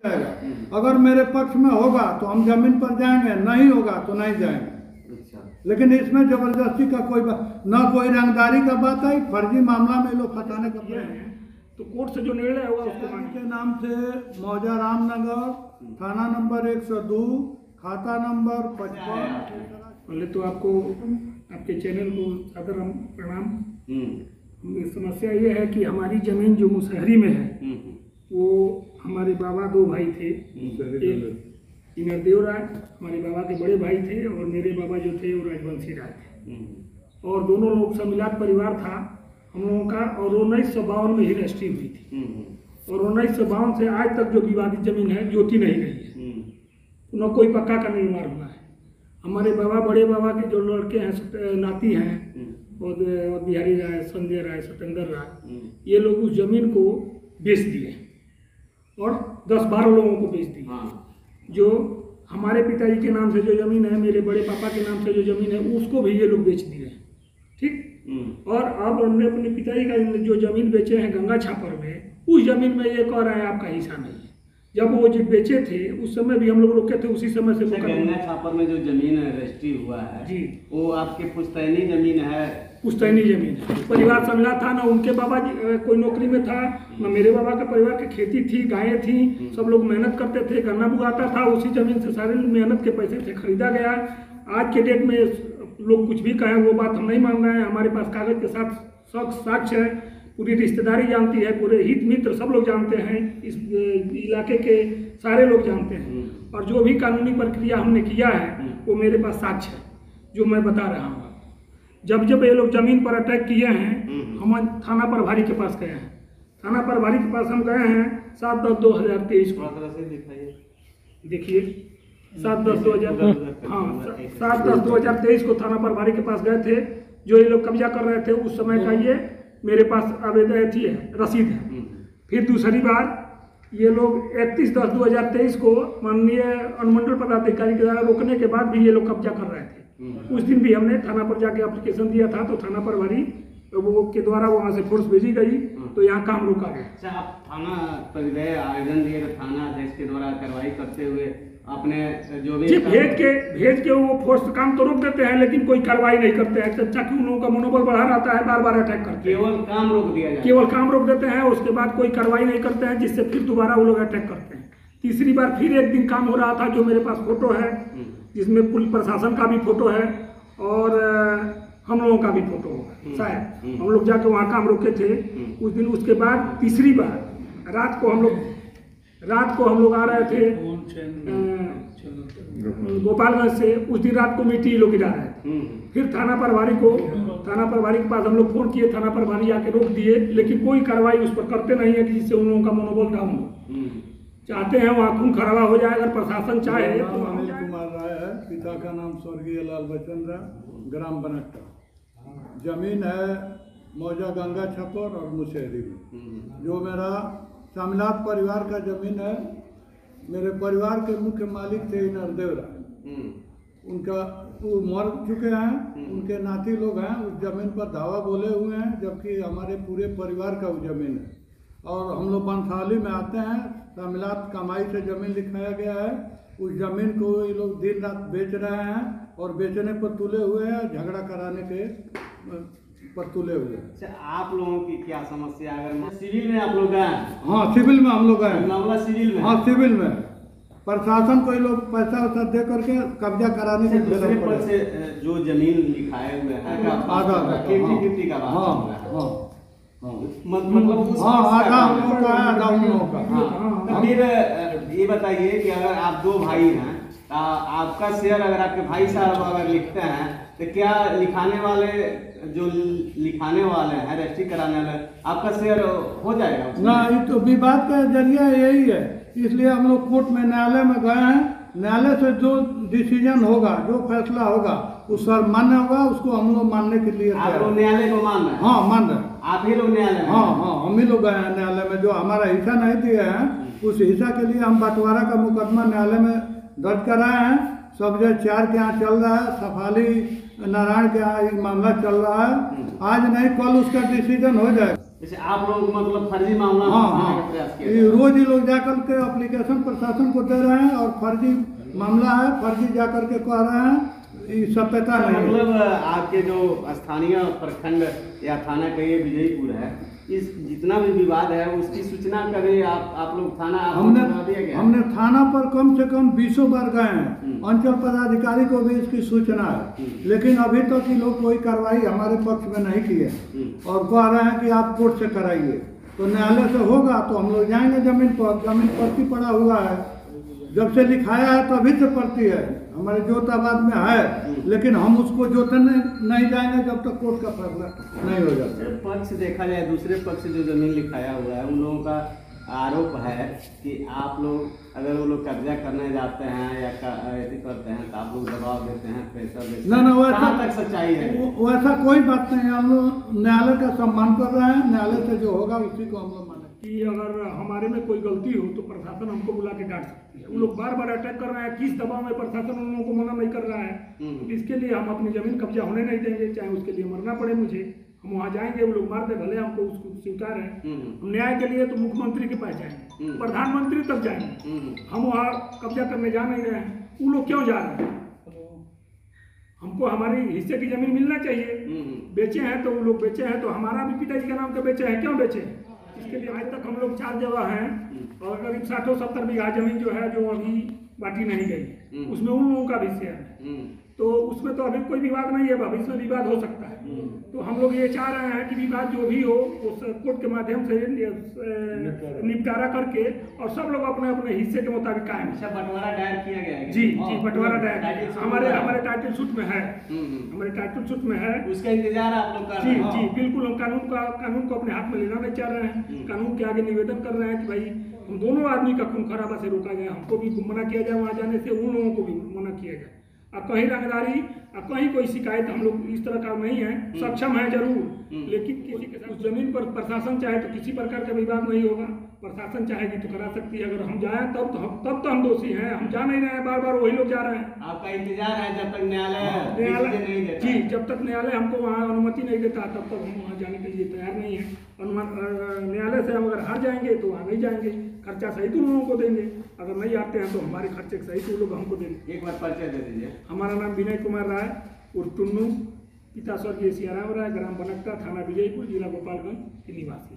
जाएगा। अगर मेरे पक्ष में होगा तो हम जमीन पर जाएंगे, नहीं होगा तो नहीं जाएंगे। अच्छा। लेकिन इसमें जबरदस्ती का कोई न कोई रंगदारी का बात है, फर्जी मामला में लोग फंसाने का है। तो कोर्ट से जो निर्णय होगा उसके के नाम से मौजा रामनगर, थाना नंबर 102, खाता नंबर 55। पहले तो आपको आपके चैनल को सादर प्रणाम। समस्या ये है कि हमारी जमीन जो मुसहरी में है वो हमारे बाबा दो भाई थे, एक इनरदेव राय हमारे बाबा के बड़े भाई थे और मेरे बाबा जो थे वो राजवंशी राय थे, और दोनों लोग सम्मिलित परिवार था हम लोगों का। और 1952 में ही रजिस्ट्री हुई थी और 1952 से आज तक जो विवादित जमीन है जोती नहीं गई है, न कोई पक्का का निर्माण हुआ है। हमारे बाबा बड़े बाबा के जो लड़के हैं नाती हैं और बिहारी राय, संजय राय, सत्येंद्र राय, ये लोग उस जमीन को बेच दिए और 10-12 लोगों को बेच दिए। जो हमारे पिताजी के नाम से जो जमीन है, मेरे बड़े पापा के नाम से जो जमीन है, उसको भी ये लोग बेच दिए। ठीक। और अब हमने अपने पिताजी का जो जमीन बेचे हैं गंगा छापर में, उस जमीन में ये कह रहे हैं आपका हिस्सा नहीं है। जब वो जो बेचे थे उस समय भी हम लोग रोके थे, उसी समय से गंगा छापर में जो जमीन रजिस्ट्री हुआ है जी, वो आपकी पुश्तैनी जमीन है। पुश्तैनी जमीन है। परिवार सम्मिलित था, ना उनके बाबा कोई नौकरी में था, ना मेरे बाबा का परिवार की खेती थी, गायें थी, सब लोग मेहनत करते थे, गन्ना बुआता था, उसी जमीन से सारे मेहनत के पैसे से खरीदा गया। आज के डेट में लोग कुछ भी कहें वो बात हम नहीं मान रहे हैं। हमारे पास कागज के साथ साक्ष्य है, पूरी रिश्तेदारी जानती है, पूरे हित मित्र सब लोग जानते हैं, इस इलाके के सारे लोग जानते हैं। और जो भी कानूनी प्रक्रिया हमने किया है वो मेरे पास साक्ष्य है जो मैं बता रहा हूँ। जब जब ये लोग जमीन पर अटैक किए हैं, हम थाना प्रभारी के पास गए हैं। थाना प्रभारी के पास हम गए हैं 7/10/2023 को। देखिए 7/10/2023 को थाना प्रभारी के पास गए थे। जो ये लोग कब्जा कर रहे थे उस समय का ये मेरे पास आवेदन थी है, रसीद है। फिर दूसरी बार ये लोग 31/10/2023 को माननीय अनुमंडल पदाधिकारी के द्वारा रोकने के बाद भी ये लोग कब्जा कर रहे थे। उस दिन भी हमने थाना पर जाके एप्लीकेशन दिया था, तो थाना प्रभारी वो के द्वारा वहाँ से फोर्स भेजी गई, तो यहाँ काम रोका गया। अच्छा, आप थाना पर गए, आवेदन दिए, थाना अध्यक्ष के द्वारा कार्रवाई करते हुए आपने जो भी भेज के वो फोर्स काम तो रोक देते हैं, लेकिन कोई कार्रवाई नहीं करते हैं। अच्छा, कि उन लोगों का मनोबल बढ़ा रहता है, बार बार अटैक करते हैं। केवल काम रोक दिया जाए, केवल काम रोक देते हैं, उसके बाद कोई कार्रवाई नहीं करते हैं, जिससे फिर दोबारा वो लोग अटैक करते हैं। तीसरी बार फिर एक दिन काम हो रहा था, जो मेरे पास फोटो है, जिसमें पुलिस प्रशासन का भी फोटो है और हम लोगों का भी फोटो होगा शायद। हम लोग जाके वहाँ काम रोके थे उस दिन। उसके बाद तीसरी बार रात को हम लोग आ रहे थे गोपालगंज से। उस दिन रात को मिट्टी लोग गिरा रहे थे। फिर थाना प्रभारी के पास हम लोग फोन किए, थाना प्रभारी आके रोक दिए, लेकिन कोई कार्रवाई उस पर करते नहीं है कि जिससे उन लोगों का मनोबल डाउन हो। चाहते हैं वहाँ खून खराबा हो जाए, अगर प्रशासन चाहे तो। अनिल कुमार राय है, पिता का नाम स्वर्गीय लाल बच्चन राय, ग्राम बनट्टा। जमीन है मौजा गंगा छपर और मुसहरी में। जो मेरा सम्मिलित परिवार का जमीन है, मेरे परिवार के मुख्य मालिक थे नरदेव राय। उनका वो मर चुके हैं, उनके नाती लोग हैं, उस जमीन पर दावा बोले हुए हैं, जबकि हमारे पूरे परिवार का वो जमीन है। और हम लोग बंसाली में आते हैं, सम्मिलित कमाई से जमीन लिखाया गया है। उस जमीन को ये लोग दिन रात बेच रहे हैं और बेचने पर तुले हुए हैं, झगड़ा कराने के पर तुले हुए। अच्छा, आप लोगों की क्या समस्या? अगर सिविल में आप लोग हैं? हाँ, सिविल में हम लोग हैं। मामला सिविल में? हाँ, सिविल में। प्रशासन को ये लोग पैसा वैसा दे करके कब्जा कराने के दूसरे पद से जो जमीन लिखाए हुए हैं आधा 50-50 का बात। हाँ, मतलब आधा हम लोग का है, आधा उन लोगों का। फिर ये बताइए कि अगर आप दो भाई हैं, आपका शेयर अगर आपके भाई साहब अगर लिखते हैं तो क्या लिखाने वाले हैं, रजिस्ट्री कराने वाले, आपका शेयर हो जाएगा? ना, ये तो विवाद का जरिया यही है, इसलिए हम लोग कोर्ट में न्यायालय में गए हैं। न्यायालय से जो डिसीजन होगा, जो फैसला होगा, उस पर मान्य होगा, उसको हम लोग मानने के लिए आप लोग न्यायालय को मान रहे हैं? हाँ, मान रहे हैं। आप ही लोग न्यायालय? हाँ, हम ही लोग गए हैं न्यायालय में। जो हमारा हिस्सा नहीं दिए हैं, उस हिस्सा के लिए हम बंटवारा का मुकदमा न्यायालय में दर्ज कराए हैं। सब्जेक्ट 4 के यहाँ चल रहा है, सफाली नारायण के यहाँ मामला चल रहा है। आज नहीं कल उसका डिसीजन हो जाएगा। जैसे आप लोग मतलब फर्जी मामला हाँ फंसाने का हाँ, प्रयास किया ये जा रहा रोज ही लोग जाकर के एप्लीकेशन प्रशासन को दे रहे हैं और फर्जी मामला है, फर्जी जाकर के कह रहे हैं, ये सत्यता है। नहीं है। मतलब आपके जो स्थानीय प्रखंड या थाना का ये विजयपुर है, इस जितना भी विवाद है उसकी सूचना कभी आप लोग थाना हमने बता दिया गया? हमने थाना पर कम से कम 20 बार गए हैं, अंचल पदाधिकारी को भी इसकी सूचना है, लेकिन अभी तक ये लोग कोई कार्रवाई हमारे पक्ष में नहीं की है और कह रहे हैं कि आप कोर्ट से कराइए। तो न्यायालय से होगा तो हम लोग जाएंगे जमीन पर, जमीन पर्ची पड़ा हुआ है, जब से लिखाया है तभी से पर्ची है, हमारे जोताबाद में है, लेकिन हम उसको जोतने नहीं जाएंगे जब तक कोर्ट का फैसला नहीं हो जाता। पक्ष देखा जाए, दूसरे पक्ष जो जमीन लिखाया हुआ है उन लोगों का आरोप है कि आप लोग अगर वो लोग कब्जा करने जाते हैं या ऐसे करते हैं तो आप लोग दबाव देते हैं, पैसा देते हैं। ना वैसा कहाँ तक सच्चाई है? वैसा कोई बात नहीं है, हम लोग न्यायालय का सम्मान कर रहे हैं, न्यायालय से जो होगा उसी को हम लोग मानेंगे। कि अगर हमारे में कोई गलती हो तो प्रशासन हमको बुला के डांट सकती है। वो लोग बार बार अटैक कर रहे हैं, किस दबाव में प्रशासन उन लोगों को मना नहीं कर रहा है। इसके लिए हम अपनी जमीन कब्जा होने नहीं देंगे, चाहे उसके लिए मरना पड़े मुझे। हम वहाँ जाएंगे, वो लोग मार दे भले, हमको उसको स्वीकार है। हम न्याय के लिए तो मुख्यमंत्री के पास जाएंगे, प्रधानमंत्री तक जाएंगे। हम वहाँ कब्जा करने जा नहीं रहे हैं, वो लोग क्यों जा रहे हैं? हमको हमारी हिस्से की जमीन मिलना चाहिए। बेचे हैं तो वो लोग बेचे हैं, तो हमारा भी पिताजी के नाम के बेचे हैं, क्यों बेचे? इसके लिए आज तक हम लोग 4 जगह हैं और करीब 60-70 बीघा जमीन जो है जो अभी बांटी नहीं गई, उसमें उन लोगों का भी शेयर है। तो उसमें तो अभी कोई विवाद नहीं है, भविष्य में विवाद हो सकता है। तो हम लोग ये चाह रहे हैं कि विवाद जो भी हो उस कोर्ट के माध्यम से निपटारा करके और सब लोग अपने अपने हिस्से के मुताबिक कायम। अच्छा, बंटवारा दायर किया गया है? जी जी, बंटवारा दायर हमारे टाइटल सूट में है, हमारे टाइटल सूट में है। उसका इंतजार आप लोग कर जी रहे हैं? जी बिल्कुल, हम कानून को अपने हाथ में लेना नहीं चाह रहे हैं। कानून के आगे निवेदन कर रहे हैं कि भाई हम दोनों आदमी का खून खराबा से रोका जाए, हमको भी मना किया जाए वहाँ जाने से, उन लोगों को भी मना किया जाए। और कहीं रंगदारी और कहीं कोई शिकायत हम लोग इस तरह का नहीं है, सक्षम है जरूर, लेकिन किसी के साथ उस जमीन पर प्रशासन चाहे तो किसी प्रकार का विवाद नहीं होगा। प्रशासन चाहेगी तो करा सकती है, अगर हम जाएं तब तो हम दोषी हैं। हम जा नहीं रहे हैं, बार बार वही लोग जा रहे हैं। आपका इंतजार है जब तक न्यायालय जी, जब तक न्यायालय हमको वहाँ अनुमति नहीं देता तब तक हम वहाँ जाने के लिए तैयार नहीं है। न्यायालय से हम अगर हार जाएंगे तो वहाँ नहीं जाएंगे, खर्चा सहित उन लोगों को देंगे। अगर नहीं आते हैं तो हमारे खर्चे सहित वो लोग हमको देंगे। एक बार परिचय दे दीजिए। हमारा नाम विनय कुमार राय उर्फ टुन्नू, पिता स्वर्गीय सियाराम राय, ग्राम बनकटा, थाना विजयपुर, जिला गोपालगंज के निवासी।